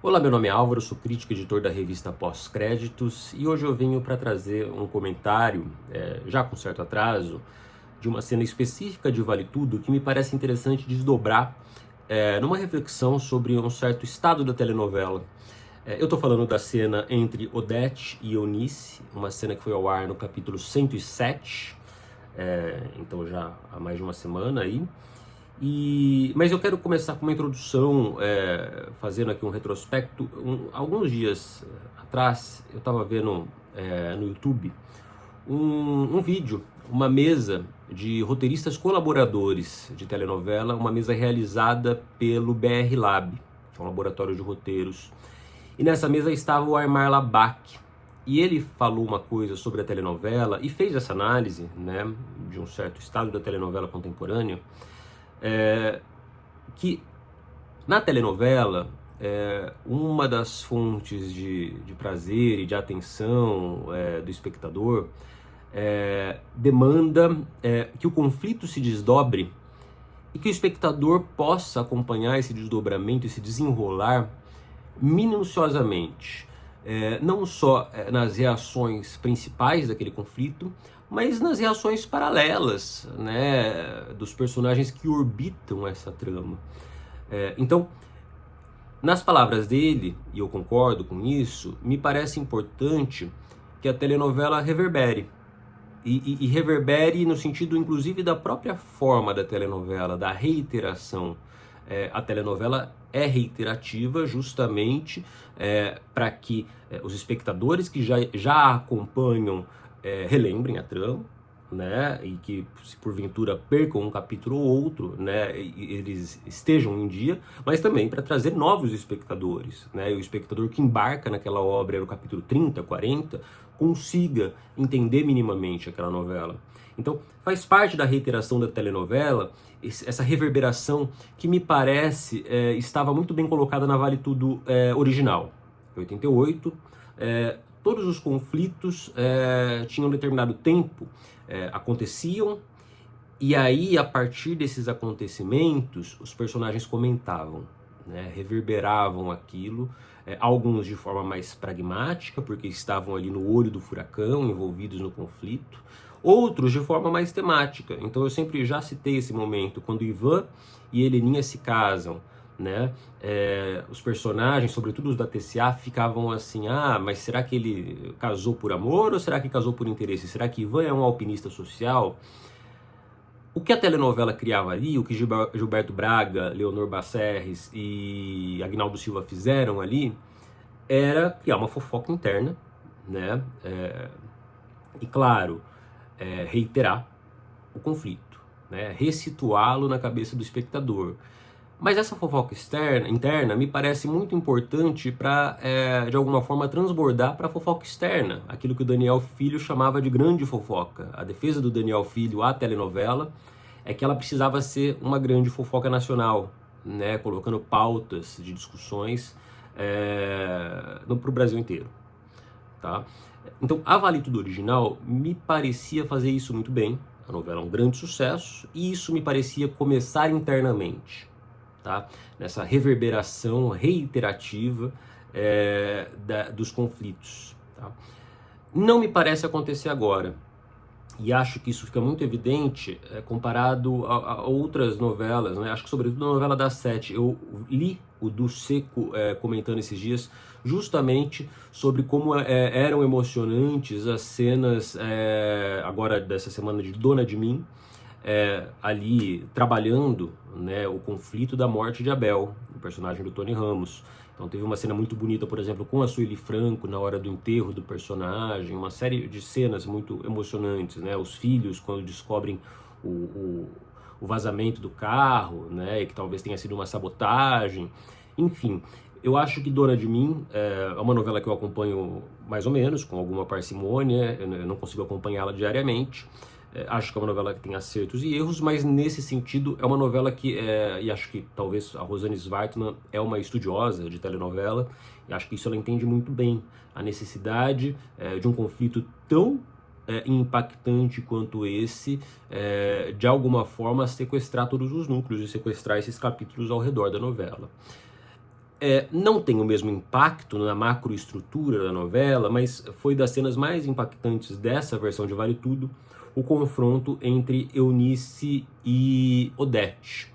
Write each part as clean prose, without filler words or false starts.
Olá, meu nome é Álvaro, sou crítico e editor da revista Pós-Créditos e hoje eu venho para trazer um comentário, já com certo atraso, de uma cena específica de Vale Tudo que me parece interessante desdobrar numa reflexão sobre um certo estado da telenovela. Eu estou falando da cena entre Odete e Eunice, uma cena que foi ao ar no capítulo 107, então já há mais de uma semana aí. Mas eu quero começar com uma introdução, fazendo aqui um retrospecto. Alguns dias atrás, eu estava vendo no YouTube um vídeo, uma mesa de roteiristas colaboradores de telenovela, uma mesa realizada pelo BR Lab, que é um laboratório de roteiros. E nessa mesa estava o Aimar Labak. E ele falou uma coisa sobre a telenovela e fez essa análise, né, de um certo estado da telenovela contemporânea. Que na telenovela, uma das fontes de prazer e de atenção do espectador demanda que o conflito se desdobre e que o espectador possa acompanhar esse desdobramento, esse desenrolar minuciosamente, não só nas reações principais daquele conflito, mas nas reações paralelas, né, dos personagens que orbitam essa trama. Então, nas palavras dele, e eu concordo com isso, me parece importante que a telenovela reverbere. E reverbere no sentido, inclusive, da própria forma da telenovela, da reiteração. A telenovela é reiterativa justamente para que os espectadores que já acompanham relembrem a trama, né, e que se porventura percam um capítulo ou outro, né, eles estejam em dia, mas também para trazer novos espectadores, né, e o espectador que embarca naquela obra no capítulo 30, 40, consiga entender minimamente aquela novela. Então, faz parte da reiteração da telenovela essa reverberação que me parece estava muito bem colocada na Vale Tudo original, 88. Todos os conflitos tinham um determinado tempo, aconteciam, e aí, a partir desses acontecimentos, os personagens comentavam, né, reverberavam aquilo, alguns de forma mais pragmática, porque estavam ali no olho do furacão, envolvidos no conflito, outros de forma mais temática. Então eu sempre já citei esse momento, quando Ivan e Heleninha se casam, né? Os personagens, sobretudo os da TCA, ficavam assim: mas será que ele casou por amor ou será que casou por interesse? Será que Ivan é um alpinista social? O que a telenovela criava ali, o que Gilberto Braga, Leonor Basserres e Agnaldo Silva fizeram ali, era criar uma fofoca interna, né? E claro, reiterar o conflito, né? Ressituá-lo na cabeça do espectador. Mas essa fofoca interna me parece muito importante para, de alguma forma, transbordar para a fofoca externa, aquilo que o Daniel Filho chamava de grande fofoca. A defesa do Daniel Filho à telenovela é que ela precisava ser uma grande fofoca nacional, né, colocando pautas de discussões para o Brasil inteiro. Tá? Então, a Vale Tudo original me parecia fazer isso muito bem. A novela é um grande sucesso e isso me parecia começar internamente. Tá? Nessa reverberação reiterativa dos conflitos. Tá? Não me parece acontecer agora, e acho que isso fica muito evidente comparado a outras novelas, né? Acho que sobretudo a novela das 7. Eu li o Du Seco comentando esses dias justamente sobre como eram emocionantes as cenas agora dessa semana de Dona de Mim, ali trabalhando, né, o conflito da morte de Abel, o personagem do Tony Ramos. Então teve uma cena muito bonita, por exemplo, com a Sueli Franco na hora do enterro do personagem, uma série de cenas muito emocionantes, né? Os filhos quando descobrem o vazamento do carro, né, e que talvez tenha sido uma sabotagem. Enfim, eu acho que Dona de Mim é uma novela que eu acompanho mais ou menos, com alguma parcimônia, eu não consigo acompanhá-la diariamente. Acho que é uma novela que tem acertos e erros, mas nesse sentido é uma novela que, e acho que talvez a Rosane Svartman é uma estudiosa de telenovela, e acho que isso ela entende muito bem, a necessidade de um conflito tão impactante quanto esse, de alguma forma sequestrar todos os núcleos e sequestrar esses capítulos ao redor da novela. Não tem o mesmo impacto na macroestrutura da novela, mas foi das cenas mais impactantes dessa versão de Vale Tudo, o confronto entre Eunice e Odete.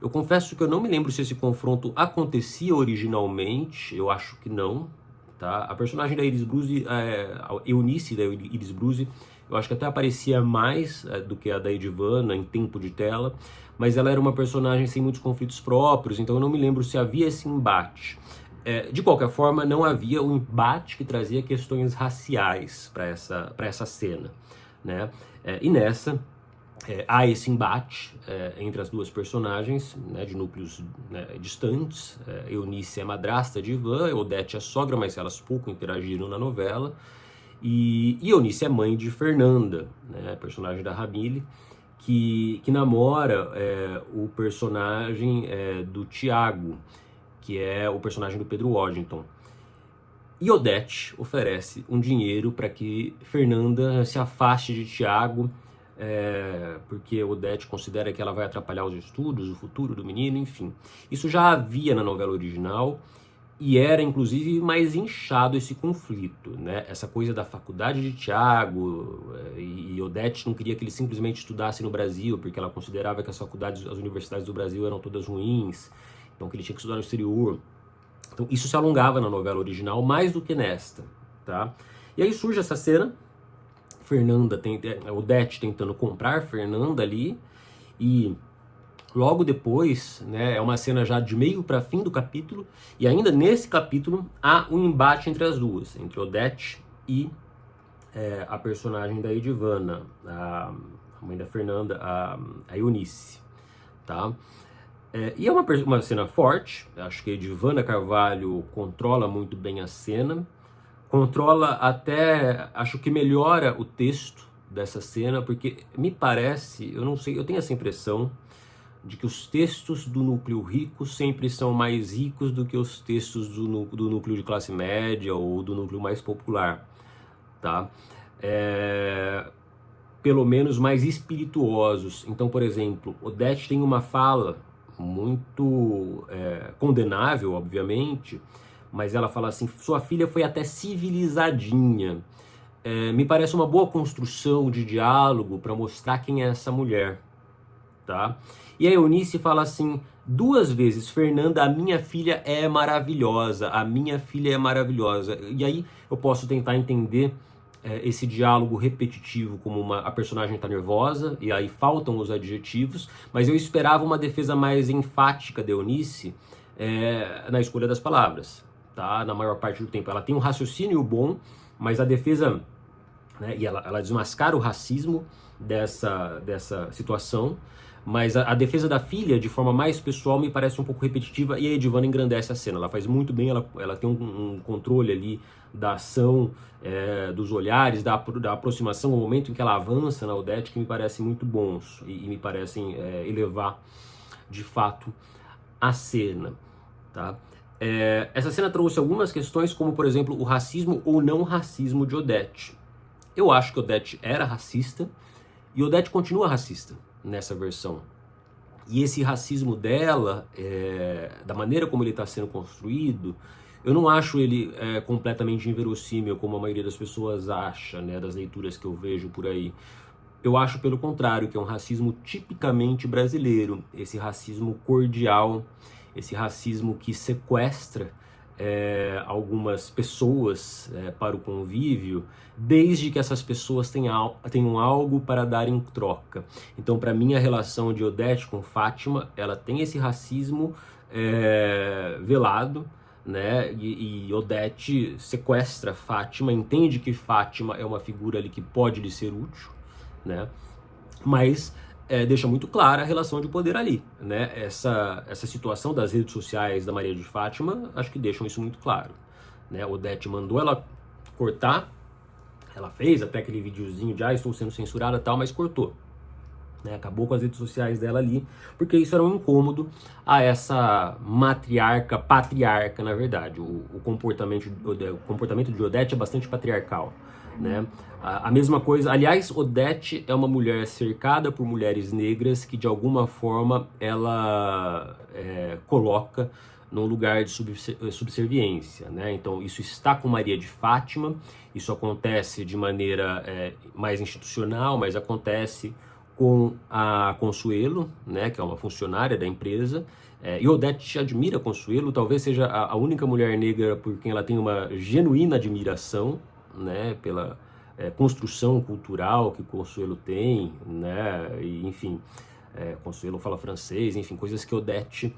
Eu confesso que eu não me lembro se esse confronto acontecia originalmente, eu acho que não. Tá? A personagem da Iris Bruzi, a Eunice da Iris Bruzi, eu acho que até aparecia mais do que a da Edivana em tempo de tela, mas ela era uma personagem sem muitos conflitos próprios, então eu não me lembro se havia esse embate. De qualquer forma, não havia um embate que trazia questões raciais para essa cena, né? E nessa há esse embate entre as duas personagens, né, de núcleos, né, distantes. Eunice é madrasta de Ivan, Odete é sogra, mas elas pouco interagiram na novela. E Eunice é mãe de Fernanda, né, personagem da Ramile, que namora o personagem do Tiago, que é o personagem do Pedro Washington. E Odete oferece um dinheiro para que Fernanda se afaste de Tiago, porque Odete considera que ela vai atrapalhar os estudos, o futuro do menino, enfim. Isso já havia na novela original e era, inclusive, mais inchado esse conflito, né? Essa coisa da faculdade de Tiago, e Odete não queria que ele simplesmente estudasse no Brasil, porque ela considerava que as faculdades, as universidades do Brasil eram todas ruins, então que ele tinha que estudar no exterior. Então isso se alongava na novela original mais do que nesta, tá? E aí surge essa cena, Odete tentando comprar Fernanda ali, e logo depois, né, é uma cena já de meio para fim do capítulo, e ainda nesse capítulo há um embate entre as duas, entre Odete e a personagem da Edivana, a mãe da Fernanda, a Eunice, tá? E é uma cena forte, acho que a Edivana Carvalho controla muito bem a cena, controla até, acho que melhora o texto dessa cena, porque me parece, eu não sei, eu tenho essa impressão de que os textos do núcleo rico sempre são mais ricos do que os textos do núcleo de classe média ou do núcleo mais popular, tá? Pelo menos mais espirituosos. Então, por exemplo, Odete tem uma fala muito condenável, obviamente, mas ela fala assim: sua filha foi até civilizadinha. Me parece uma boa construção de diálogo para mostrar quem é essa mulher, tá? E a Eunice fala assim 2 vezes: Fernanda, a minha filha é maravilhosa, a minha filha é maravilhosa. E aí eu posso tentar entender esse diálogo repetitivo como a personagem está nervosa, e aí faltam os adjetivos, mas eu esperava uma defesa mais enfática de Eunice na escolha das palavras, tá? Na maior parte do tempo. Ela tem um raciocínio bom, mas a defesa, né, e ela desmascara o racismo dessa situação, mas a defesa da filha, de forma mais pessoal, me parece um pouco repetitiva, e a Edivana engrandece a cena. Ela faz muito bem, ela tem um controle ali da ação, dos olhares, da aproximação, o momento em que ela avança na Odete, que me parecem muito bons e me parecem elevar, de fato, a cena, tá? Essa cena trouxe algumas questões, como, por exemplo, o racismo ou não racismo de Odete. Eu acho que Odete era racista, e Odete continua racista nessa versão. E esse racismo dela, da maneira como ele está sendo construído, eu não acho ele completamente inverossímil, como a maioria das pessoas acha, né, das leituras que eu vejo por aí. Eu acho, pelo contrário, que é um racismo tipicamente brasileiro, esse racismo cordial, esse racismo que sequestra algumas pessoas para o convívio, desde que essas pessoas tenham algo para dar em troca. Então, para mim, a relação de Odete com Fátima, ela tem esse racismo velado, né? E Odete sequestra Fátima, entende que Fátima é uma figura ali que pode lhe ser útil, né? Mas deixa muito clara a relação de poder ali, né? Essa situação das redes sociais da Maria de Fátima, acho que deixam isso muito claro, né? Odete mandou ela cortar, ela fez até aquele videozinho de estou sendo censurada e tal, mas cortou, né? Acabou com as redes sociais dela ali, porque isso era um incômodo a essa patriarca, na verdade. O comportamento de Odete é bastante patriarcal, né? A mesma coisa, aliás, Odete é uma mulher cercada por mulheres negras que de alguma forma ela coloca num lugar de subserviência, né? Então isso está com Maria de Fátima, isso acontece de maneira mais institucional, mas acontece com a Consuelo, né, que é uma funcionária da empresa, e Odete admira Consuelo, talvez seja a única mulher negra por quem ela tem uma genuína admiração, né, pela construção cultural que Consuelo tem, né, e, enfim, Consuelo fala francês, enfim, coisas que Odete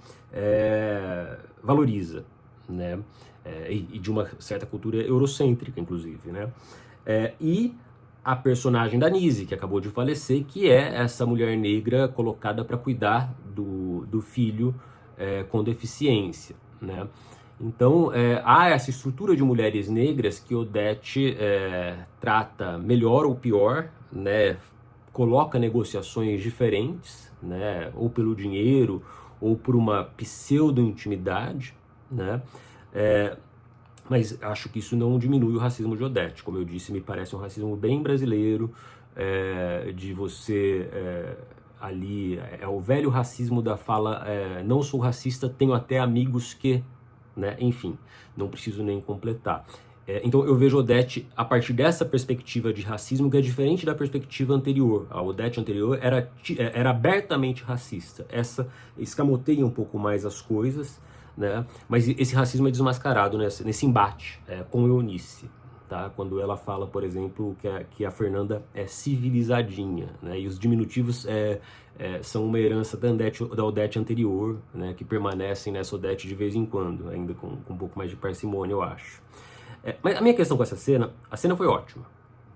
valoriza, né, e de uma certa cultura eurocêntrica, inclusive, né, e a personagem da Nise, que acabou de falecer, que é essa mulher negra colocada para cuidar do filho com deficiência, né? Então, há essa estrutura de mulheres negras que Odete trata melhor ou pior, né? Coloca negociações diferentes, né? Ou pelo dinheiro, ou por uma pseudo-intimidade, né? Mas acho que isso não diminui o racismo de Odete. Como eu disse, me parece um racismo bem brasileiro, de você ali... É o velho racismo da fala, não sou racista, tenho até amigos que... Né? Enfim, não preciso nem completar. Então eu vejo Odete a partir dessa perspectiva de racismo, que é diferente da perspectiva anterior. A Odete anterior era abertamente racista. Essa escamoteia um pouco mais as coisas, né? Mas esse racismo é desmascarado nesse embate com Eunice, tá? Quando ela fala, por exemplo, que a Fernanda é civilizadinha, né? E os diminutivos são uma herança da Odete anterior, né? Que permanecem nessa Odete de vez em quando, ainda com um pouco mais de parcimônia, eu acho. Mas a minha questão com essa cena, a cena foi ótima,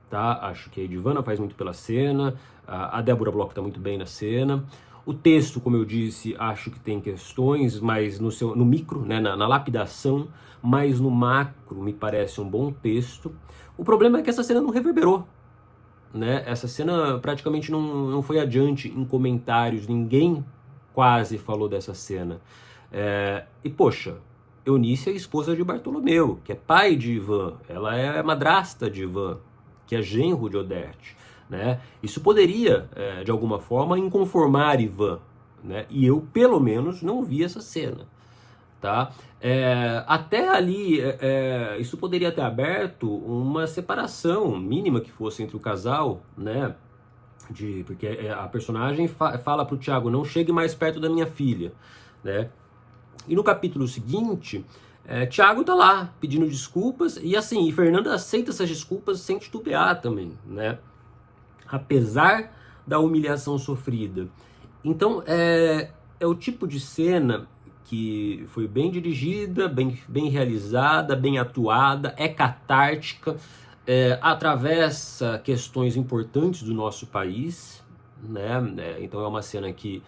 tá? Acho que a Edivana faz muito pela cena, a Débora Bloch tá muito bem na cena. O texto, como eu disse, acho que tem questões, mas no micro, né, na lapidação, mas no macro me parece um bom texto. O problema é que essa cena não reverberou, né? Essa cena praticamente não foi adiante em comentários, ninguém quase falou dessa cena. E poxa, Eunice é esposa de Bartolomeu, que é pai de Ivan, ela é madrasta de Ivan, que é genro de Odete. Né? Isso poderia, de alguma forma, inconformar Ivan, né? E eu, pelo menos, não vi essa cena. Tá? Até ali, isso poderia ter aberto uma separação mínima que fosse entre o casal, né? Porque a personagem fala para o Tiago, não chegue mais perto da minha filha. Né? E no capítulo seguinte, Tiago tá lá pedindo desculpas, e assim, e Fernanda aceita essas desculpas sem titubear também, né? Apesar da humilhação sofrida. Então, é o tipo de cena que foi bem dirigida, bem realizada, bem atuada, é catártica, atravessa questões importantes do nosso país, né? Então é uma cena que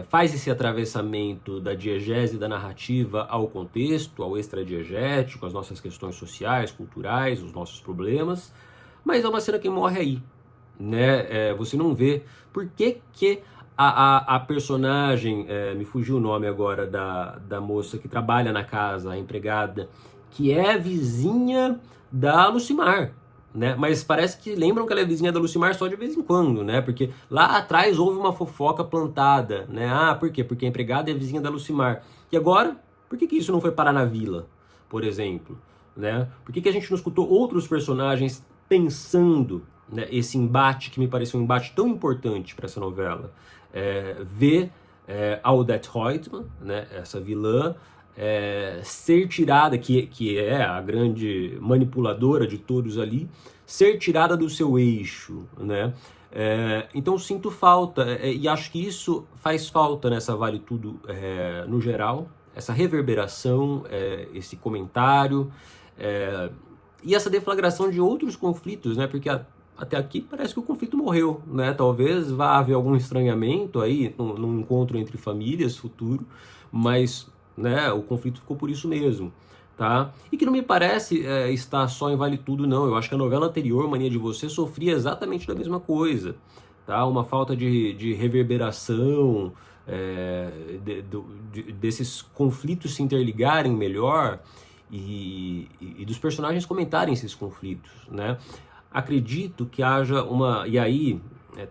faz esse atravessamento da diegese da narrativa ao contexto, ao extradiegético, às nossas questões sociais, culturais, os nossos problemas, mas é uma cena que morre aí. Né? Você não vê por que a personagem, me fugiu o nome agora da moça que trabalha na casa, a empregada, que é vizinha da Lucimar, né? Mas parece que lembram que ela é vizinha da Lucimar só de vez em quando, né? Porque lá atrás houve uma fofoca plantada, né? Por quê? Porque a empregada é vizinha da Lucimar. E agora, por que isso não foi parar na vila, por exemplo? Né? Por que a gente não escutou outros personagens pensando, né, esse embate que me pareceu um embate tão importante para essa novela? Ver a Odete Roitman, né, essa vilã, ser tirada, que é a grande manipuladora de todos ali, ser tirada do seu eixo, né? Então sinto falta, e acho que isso faz falta nessa Vale Tudo no geral, essa reverberação, esse comentário, e essa deflagração de outros conflitos, né? Porque até aqui parece que o conflito morreu, né? Talvez vá haver algum estranhamento aí, num encontro entre famílias futuro, mas, né, o conflito ficou por isso mesmo, tá? E que não me parece estar só em Vale Tudo, não. Eu acho que a novela anterior, Mania de Você, sofria exatamente da mesma coisa, tá? Uma falta de reverberação, desses conflitos se interligarem melhor e dos personagens comentarem esses conflitos, né? Acredito que haja uma... E aí,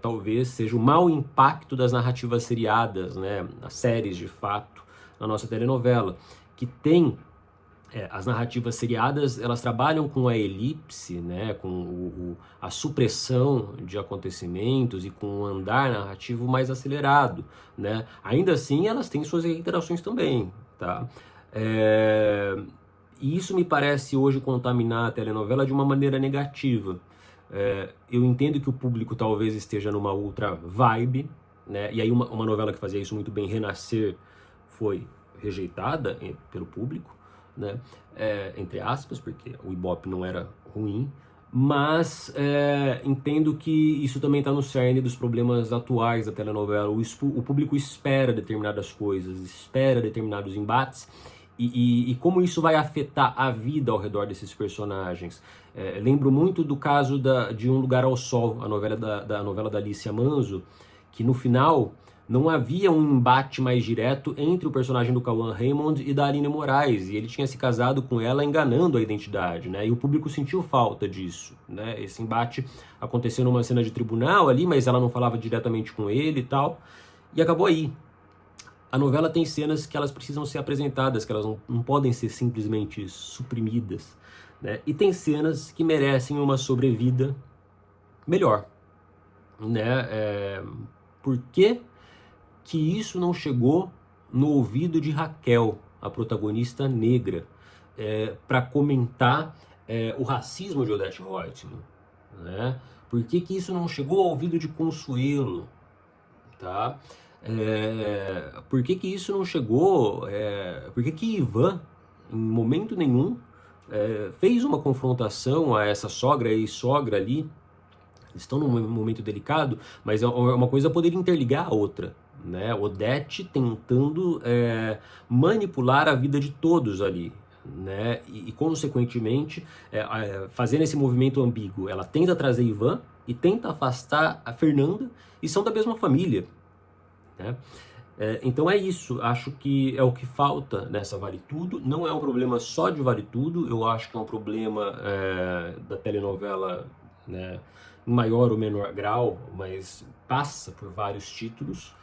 talvez seja o mau impacto das narrativas seriadas, né, as séries de fato, na nossa telenovela, que tem as narrativas seriadas, elas trabalham com a elipse, né, com a supressão de acontecimentos e com o andar narrativo mais acelerado, né? Ainda assim, elas têm suas reiterações também, tá? E isso me parece hoje contaminar a telenovela de uma maneira negativa. Eu entendo que o público talvez esteja numa outra vibe, né? E aí uma novela que fazia isso muito bem, Renascer, foi rejeitada pelo público, né? Entre aspas, porque o Ibope não era ruim, mas entendo que isso também está no cerne dos problemas atuais da telenovela. O público espera determinadas coisas, espera determinados embates, e como isso vai afetar a vida ao redor desses personagens. Lembro muito do caso de Um Lugar ao Sol, a novela da Alicia Manso, que no final não havia um embate mais direto entre o personagem do Cauã Raymond e da Aline Moraes, e ele tinha se casado com ela enganando a identidade, né? E o público sentiu falta disso, né? Esse embate aconteceu numa cena de tribunal ali, mas ela não falava diretamente com ele e tal, e acabou aí. A novela tem cenas que elas precisam ser apresentadas, que elas não podem ser simplesmente suprimidas, né? E tem cenas que merecem uma sobrevida melhor, né? Por que isso não chegou no ouvido de Raquel, a protagonista negra, para comentar o racismo de Odete Roitman, né? Por que isso não chegou ao ouvido de Consuelo, tá? Por que isso não chegou? Por que Ivan, em momento nenhum, fez uma confrontação a essa sogra e sogra ali? Estão num momento delicado, mas uma coisa poderia interligar a outra, né? Odete tentando manipular a vida de todos ali, né? E consequentemente, fazendo esse movimento ambíguo, ela tenta trazer Ivan e tenta afastar a Fernanda, e são da mesma família, né? Então é isso, acho que é o que falta nessa Vale Tudo. Não é um problema só de Vale Tudo, eu acho que é um problema da telenovela, né, em maior ou menor grau, mas passa por vários títulos,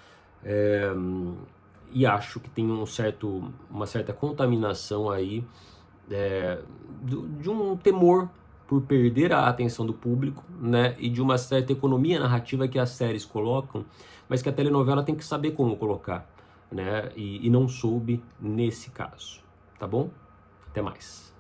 e acho que tem uma certa contaminação aí de um temor por perder a atenção do público, né, e de uma certa economia narrativa que as séries colocam, mas que a telenovela tem que saber como colocar, né, e não soube nesse caso, tá bom? Até mais.